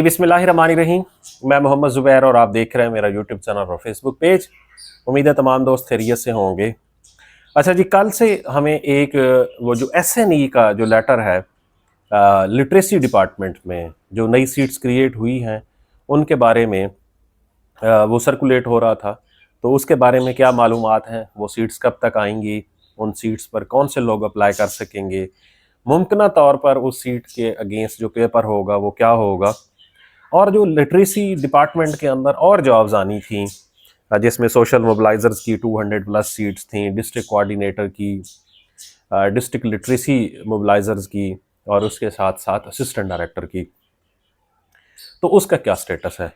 बिस्मिल्लाहिर्रहमानिर्रहीम। मैं मोहम्मद ज़ुबैर और आप देख रहे हैं मेरा यूट्यूब चैनल और फेसबुक पेज। उम्मीद है तमाम दोस्त खैरियत से होंगे। अच्छा जी, कल से हमें एक वो जो एसएनई का जो लेटर है लिटरेसी डिपार्टमेंट में जो नई सीट्स क्रिएट हुई हैं उनके बारे में वो सर्कुलेट हो रहा था। तो उसके बारे में क्या मालूमात हैं, वो सीट्स कब तक आएंगी, उन सीट्स पर कौन से लोग अप्लाई कर सकेंगे, मुमकिन तौर पर उस सीट के अगेंस्ट जो पेपर होगा वो क्या होगा, और जो लिटरेसी डिपार्टमेंट के अंदर और जॉब्स आनी थी जिसमें सोशल मोबिलाइजर्स की 200 प्लस सीट्स थी, डिस्ट्रिक्ट कोऑर्डिनेटर की, डिस्ट्रिक्ट लिटरेसी मोबिलाइजर्स की, और उसके साथ साथ असिस्टेंट डायरेक्टर की, तो उसका क्या स्टेटस है।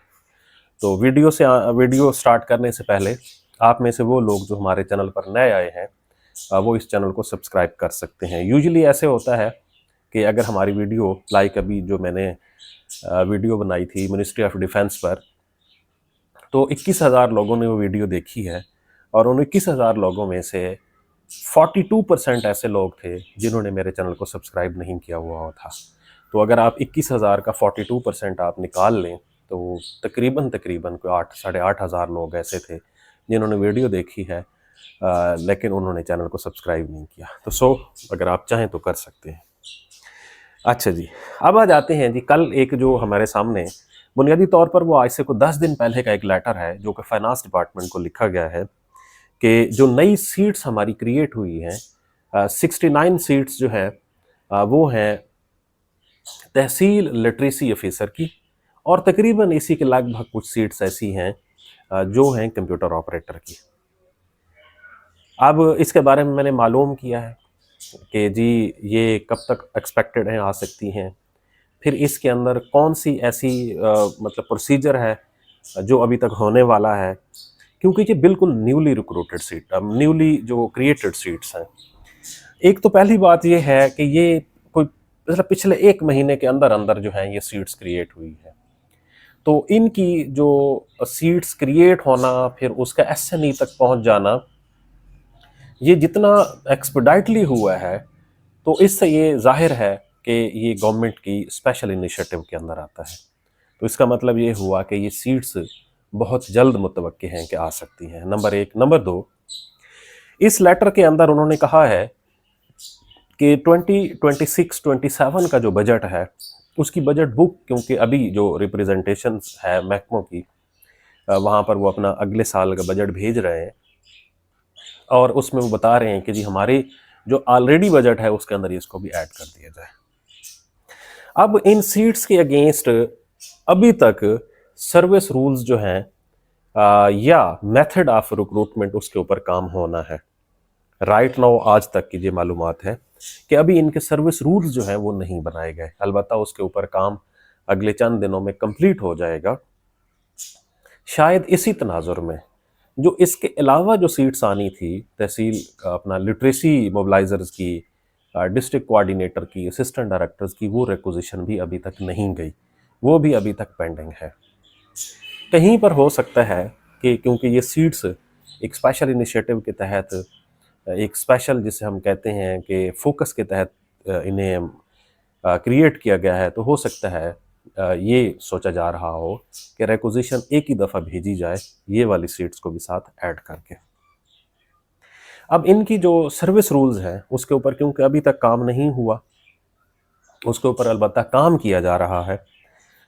तो वीडियो स्टार्ट करने से पहले आप में से वो लोग जो हमारे चैनल पर नए आए हैं वो इस चैनल को सब्सक्राइब कर सकते हैं। यूजुअली ऐसे होता है कि अगर हमारी वीडियो लाइक अभी जो मैंने वीडियो बनाई थी मिनिस्ट्री ऑफ डिफेंस पर, तो 21,000 लोगों ने वो वीडियो देखी है, और उन 21,000 लोगों में से 42% ऐसे लोग थे जिन्होंने मेरे चैनल को सब्सक्राइब नहीं किया हुआ था। तो अगर आप 21,000 का 42% आप निकाल लें तो तकरीबन तकरीबन कोई 8-8,500 लोग ऐसे थे जिन्होंने वीडियो देखी है लेकिन उन्होंने चैनल को सब्सक्राइब नहीं किया। तो अगर आप चाहें तो कर सकते हैं। अच्छा जी, अब आ जाते हैं जी, कल एक जो हमारे सामने बुनियादी तौर पर वो आज से को 10 दिन पहले का एक लेटर है जो कि फाइनेंस डिपार्टमेंट को लिखा गया है कि जो नई सीट्स हमारी क्रिएट हुई हैं 69 सीट्स जो है वो हैं तहसील लिटरेसी ऑफिसर की, और तकरीबन इसी के लगभग कुछ सीट्स ऐसी हैं जो हैं कंप्यूटर ऑपरेटर की। अब इसके बारे में मैंने मालूम किया है कि जी ये कब तक एक्सपेक्टेड हैं, आ सकती हैं, फिर इसके अंदर कौन सी ऐसी मतलब प्रोसीजर है जो अभी तक होने वाला है, क्योंकि ये बिल्कुल न्यूली रिक्रूटेड सीट, न्यूली जो क्रिएटेड सीट्स हैं। एक तो पहली बात ये है कि ये कोई मतलब पिछले 1 महीने के अंदर अंदर जो है ये सीट्स क्रिएट हुई है। तो इनकी जो सीट्स क्रिएट होना, फिर उसका एसएनई तक पहुंच जाना, ये जितना एक्सपेडाइटली हुआ है, तो इससे ये जाहिर है कि ये गवर्नमेंट की स्पेशल इनिशिएटिव के अंदर आता है। तो इसका मतलब ये हुआ कि ये सीट्स बहुत जल्द मुतवक्के हैं कि आ सकती हैं, नंबर 1। नंबर 2, इस लेटर के अंदर उन्होंने कहा है कि 2026-27 का जो बजट है उसकी बजट बुक, क्योंकि अभी जो रिप्रेजेंटेशन है महकमों की वहाँ पर वो अपना अगले साल का बजट भेज रहे हैं, और उसमें वो बता रहे हैं कि जी हमारे जो ऑलरेडी बजट है उसके अंदर इसको भी ऐड कर दिया जाए। अब इन सीट्स के अगेंस्ट अभी तक सर्विस रूल्स जो हैं या मेथड ऑफ रिक्रूटमेंट उसके ऊपर काम होना है। राइट नाउ आज तक की ये मालूमात है कि अभी इनके सर्विस रूल्स जो हैं वो नहीं बनाए गए। अलबत्ता उसके ऊपर काम अगले चंद दिनों में कंप्लीट हो जाएगा। शायद इसी तनाजुर में जो इसके अलावा जो सीट्स आनी थी तहसील अपना लिटरेसी मोबिलाइजर्स की, डिस्ट्रिक्ट कोऑर्डिनेटर की, असिस्टेंट डायरेक्टर्स की, वो रिक्विजिशन भी अभी तक नहीं गई, वो भी अभी तक पेंडिंग है। कहीं पर हो सकता है कि क्योंकि ये सीट्स एक स्पेशल इनिशिएटिव के तहत, एक स्पेशल जिसे हम कहते हैं कि फोकस के तहत इन्हें क्रिएट किया गया है, तो हो सकता है ये सोचा जा रहा हो कि रिक्विजिशन एक ही दफ़ा भेजी जाए ये वाली सीट्स को भी साथ ऐड करके। अब इनकी जो सर्विस रूल्स हैं उसके ऊपर क्योंकि अभी तक काम नहीं हुआ, उसके ऊपर अलबत्ता काम किया जा रहा है।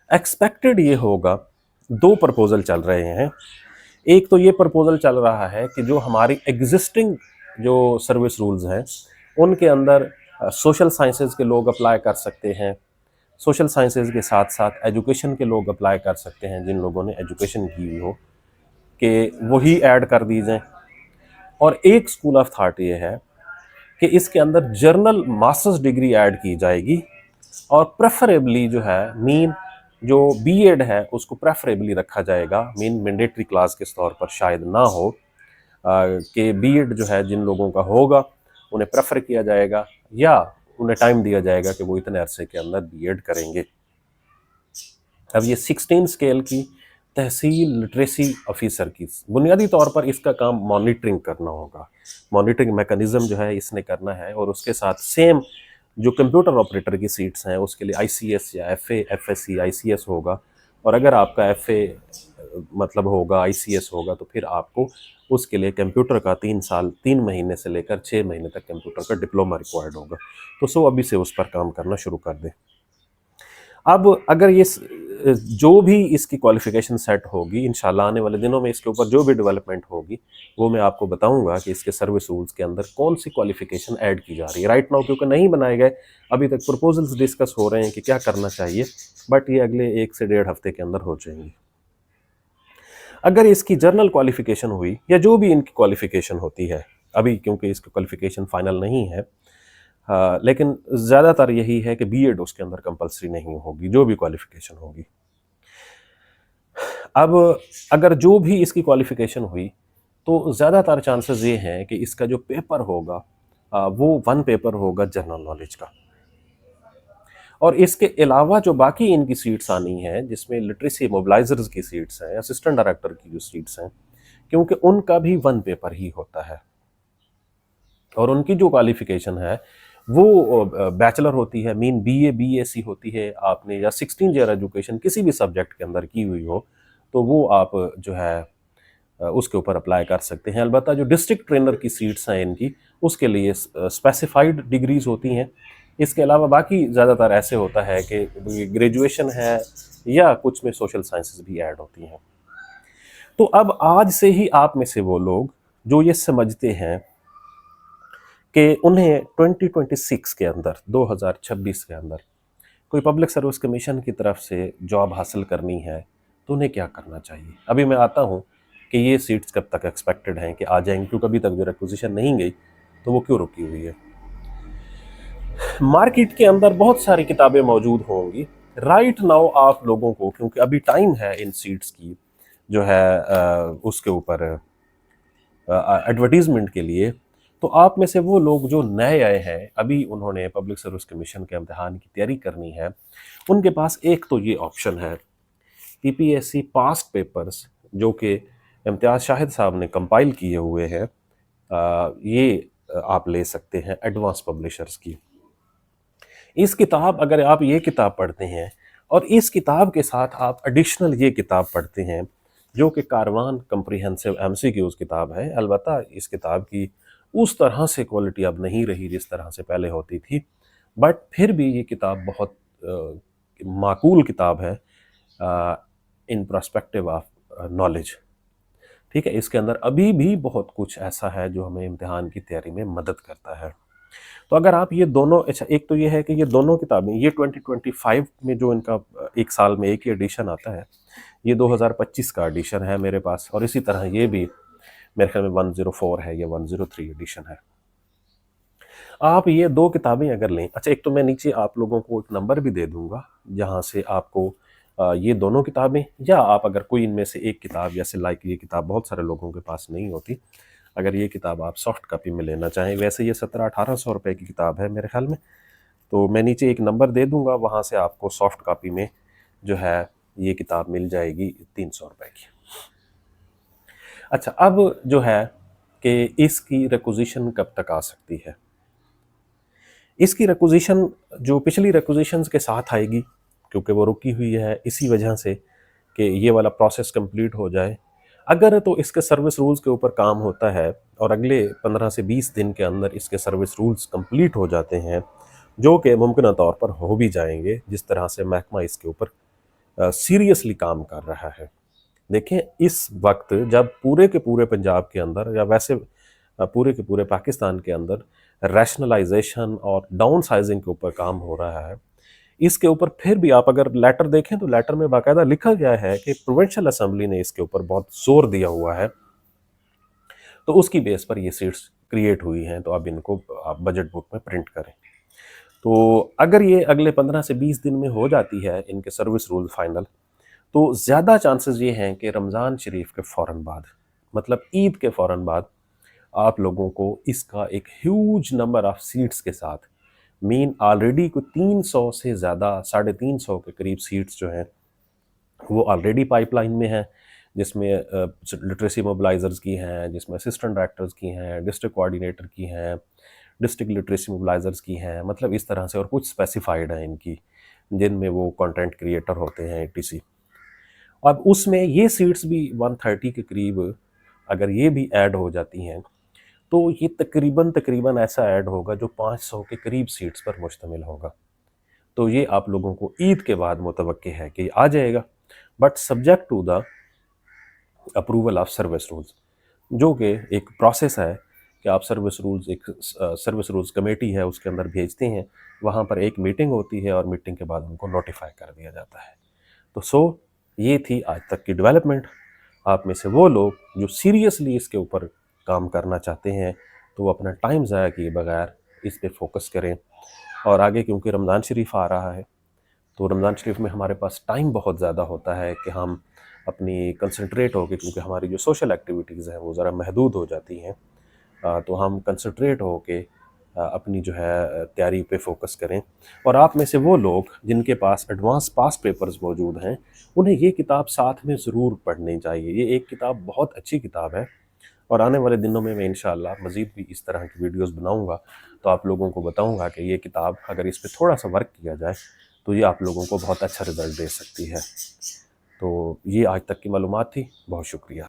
एक्सपेक्टेड ये होगा, 2 प्रपोजल चल रहे हैं। एक तो ये प्रपोजल चल रहा है कि जो हमारी एग्जिस्टिंग जो सर्विस रूल्स हैं उनके अंदर सोशल साइंसेज के लोग अप्लाई कर सकते हैं, सोशल साइंसेज के साथ साथ एजुकेशन के लोग अप्लाई कर सकते हैं जिन लोगों ने एजुकेशन की हुई हो, कि वही ऐड कर दी जाएं। और एक स्कूल ऑफ थॉट ये है कि इसके अंदर जर्नल मास्टर्स डिग्री ऐड की जाएगी, और प्रेफरेबली जो है मीन जो बीएड है उसको प्रेफरेबली रखा जाएगा। मीन मैंडेटरी क्लास के तौर पर शायद ना हो कि बीएड जो है जिन लोगों का होगा उन्हें प्रेफर किया जाएगा, या उन्हें टाइम दिया जाएगा कि वो इतने अरसे के अंदर बीएड करेंगे। अब ये 16 स्केल की तहसील लिटरेसी ऑफिसर की बुनियादी तौर पर इसका काम मॉनिटरिंग करना होगा। मॉनिटरिंग मैकेनिज्म जो है इसने करना है, और उसके साथ सेम जो कंप्यूटर ऑपरेटर की सीट्स हैं उसके लिए आईसीएस या एफए, एफएससी, आईसीएस होगा। और अगर आपका एफए मतलब होगा, आईसीएस होगा, तो फिर आपको उसके लिए कंप्यूटर का 3 साल, 3 महीने से लेकर 6 महीने तक कंप्यूटर का डिप्लोमा रिक्वायर्ड होगा। तो सो अभी से उस पर काम करना शुरू कर दें। अब अगर ये जो भी इसकी क्वालिफिकेशन सेट होगी, इंशाल्लाह आने वाले दिनों में इसके ऊपर जो भी डेवलपमेंट होगी वो मैं आपको बताऊंगा कि इसके सर्विस रूल्स के अंदर कौन सी क्वालिफिकेशन ऐड की जा रही है। राइट नाउ क्योंकि नहीं बनाए गए, अभी तक प्रपोजल्स डिस्कस हो रहे हैं कि क्या करना चाहिए, बट ये अगले 1 से 1.5 हफ्ते के अंदर हो जाएंगी। अगर इसकी जर्नल क्वालिफिकेशन हुई या जो भी इनकी क्वालिफिकेशन होती है, अभी क्योंकि इसकी क्वालिफिकेशन फाइनल नहीं है, लेकिन ज़्यादातर यही है कि बीएड उसके अंदर कंपलसरी नहीं होगी, जो भी क्वालिफिकेशन होगी। अब अगर जो भी इसकी क्वालिफिकेशन हुई तो ज़्यादातर चांसेस ये हैं कि इसका जो पेपर होगा वो 1 पेपर होगा जनरल नॉलेज का। और इसके अलावा जो बाकी इनकी सीट्स आनी हैं, जिसमें लिटरेसी मोबिलाइजर्स की सीट्स हैं, असिस्टेंट डायरेक्टर की जो सीट्स हैं, क्योंकि उनका भी 1 पेपर ही होता है और उनकी जो क्वालिफिकेशन है वो बैचलर होती है, मीन बीए, बीएससी होती है आपने, या 16 ईयर एजुकेशन किसी भी सब्जेक्ट के अंदर की हुई हो, तो वो आप जो है उसके ऊपर अप्लाई कर सकते हैं। अलबत्ता जो डिस्ट्रिक्ट ट्रेनर की सीट्स हैं इनकी, उसके लिए स्पेसिफाइड डिग्रीज होती हैं। इसके अलावा बाकी ज़्यादातर ऐसे होता है कि ग्रेजुएशन है या कुछ में सोशल साइंसेस भी ऐड होती हैं। तो अब आज से ही आप में से वो लोग जो ये समझते हैं कि उन्हें 2026 के अंदर, 2026 के अंदर कोई पब्लिक सर्विस कमीशन की तरफ से जॉब हासिल करनी है, तो उन्हें क्या करना चाहिए। अभी मैं आता हूँ कि ये सीट्स कब तक एक्सपेक्टेड हैं कि आ जाएंगी, क्योंकि अभी तक जो रिक्विजिशन नहीं गई तो वो क्यों रुकी हुई है। मार्केट के अंदर बहुत सारी किताबें मौजूद होंगी। राइट नाउ आप लोगों को, क्योंकि अभी टाइम है इन सीट्स की जो है उसके ऊपर एडवर्टीजमेंट के लिए, तो आप में से वो लोग जो नए आए हैं, अभी उन्होंने पब्लिक सर्विस कमीशन के इम्तिहान की तैयारी करनी है, उनके पास एक तो ये ऑप्शन है पीपीएससी पास्ट पेपर्स जो कि इम्तियाज़ शाहिद साहब ने कंपाइल किए हुए हैं, ये आप ले सकते हैं एडवांस पब्लिशर्स की। इस किताब, अगर आप ये किताब पढ़ते हैं और इस किताब के साथ आप एडिशनल ये किताब पढ़ते हैं जो कि कारवान कम्प्रीहेंसिव एमसीक्यूज़ किताब है, अलबत्ता इस किताब की उस तरह से क्वालिटी अब नहीं रही जिस तरह से पहले होती थी, बट फिर भी ये किताब बहुत माकूल किताब है इन प्रोस्पेक्टिव ऑफ नॉलेज। ठीक है, इसके अंदर अभी भी बहुत कुछ ऐसा है जो हमें इम्तिहान की तैयारी में मदद करता है। तो अगर आप ये दोनों, अच्छा एक तो ये है कि ये दोनों किताबें, ये 2025 में जो इनका एक साल में एक ही एडिशन आता है, ये 2025 का एडिशन है मेरे पास, और इसी तरह ये भी मेरे ख्याल में 104 है या 103 एडिशन है। आप ये 2 किताबें अगर लें, अच्छा एक तो मैं नीचे आप लोगों को एक नंबर भी दे दूंगा जहाँ से आपको ये दोनों किताबें, या आप अगर कोई इनमें से एक किताब, जैसे लाइक ये किताब बहुत सारे लोगों के पास नहीं होती, अगर ये किताब आप सॉफ्ट कॉपी में लेना चाहें, वैसे ये 1700-1800 रुपये की किताब है मेरे ख्याल में, तो मैं नीचे एक नंबर दे दूंगा, वहाँ से आपको सॉफ्ट कॉपी में जो है ये किताब मिल जाएगी 300 रुपये की। अच्छा, अब जो है कि इसकी रिक्विजिशन कब तक आ सकती है। इसकी रिक्विजिशन जो पिछली रिक्विजिशंस के साथ आएगी, क्योंकि वो रुकी हुई है इसी वजह से कि ये वाला प्रोसेस कंप्लीट हो जाए। अगर तो इसके सर्विस रूल्स के ऊपर काम होता है और अगले 15 से 20 दिन के अंदर इसके सर्विस रूल्स कंप्लीट हो जाते हैं, जो कि मुमकिन तौर पर हो भी जाएंगे, जिस तरह से महकमा इसके ऊपर सीरियसली काम कर रहा है। देखें, इस वक्त जब पूरे के पूरे पंजाब के अंदर, या वैसे पूरे के पूरे पाकिस्तान के अंदर रैशनलाइजेशन और डाउन साइजिंग के ऊपर काम हो रहा है, इसके ऊपर फिर भी आप अगर लेटर देखें तो लेटर में बाकायदा लिखा गया है कि प्रोविंशियल असेंबली ने इसके ऊपर बहुत जोर दिया हुआ है, तो उसकी बेस पर ये सीट्स क्रिएट हुई हैं, तो अब इनको आप बजट बुक में प्रिंट करें। तो अगर ये अगले 15 से 20 दिन में हो जाती है इनके सर्विस रूल फाइनल, तो ज़्यादा चांसेस ये हैं कि रमज़ान शरीफ के फ़ौरन बाद, मतलब ईद के फ़ौरन बाद, आप लोगों को इसका एक ह्यूज नंबर ऑफ सीट्स के साथ, मीन ऑलरेडी कोई 300 से ज़्यादा, 350 के करीब सीट्स जो हैं वो ऑलरेडी पाइपलाइन में हैं, जिसमें लिटरेसी मोबिलाइजर्स की हैं, जिसमें असिस्टेंट डायरेक्टर्स की हैं, डिस्ट्रिक्ट कोऑर्डिनेटर की हैं, डिस्ट्रिक्ट लिटरेसी मोबिलाइजर्स की हैं, मतलब इस तरह से, और कुछ स्पेसिफाइड हैं इनकी जिनमें वो कंटेंट क्रिएटर होते हैं etc। अब उसमें ये सीट्स भी 130 के करीब अगर ये भी ऐड हो जाती हैं तो ये तकरीबन तकरीबन ऐसा ऐड होगा जो 500 के करीब सीट्स पर मुश्तमिल होगा। तो ये आप लोगों को ईद के बाद मुतवक्के है कि आ जाएगा, but subject to the approval of service rules, जो कि एक प्रोसेस है कि आप सर्विस रूल्स, एक सर्विस रूल्स कमेटी है उसके अंदर भेजते हैं, वहाँ पर एक मीटिंग होती है और मीटिंग के बाद उनको नोटिफाई कर दिया जाता है। तो ये थी आज तक की डेवलपमेंट। आप में से वो लोग जो सीरियसली इसके ऊपर काम करना चाहते हैं तो वो अपना टाइम ज़ाया किए बगैर इस पे फोकस करें। और आगे क्योंकि रमज़ान शरीफ आ रहा है तो रमज़ान शरीफ में हमारे पास टाइम बहुत ज़्यादा होता है कि हम अपनी कंसंट्रेट होकर, क्योंकि हमारी जो सोशल एक्टिविटीज़ हैं वो ज़रा महदूद हो जाती हैं, तो हम कंसंट्रेट होके अपनी जो है तैयारी पे फोकस करें। और आप में से वो लोग जिनके पास एडवांस पास पेपर्स मौजूद हैं उन्हें ये किताब साथ में ज़रूर पढ़नी चाहिए। ये एक किताब बहुत अच्छी किताब है और आने वाले दिनों में मैं इंशाअल्लाह मज़ीद भी इस तरह की वीडियोस बनाऊंगा तो आप लोगों को बताऊंगा कि ये किताब अगर इस पर थोड़ा सा वर्क किया जाए तो ये आप लोगों को बहुत अच्छा रिज़ल्ट दे सकती है। तो ये आज तक की मालूमात थी। बहुत शुक्रिया।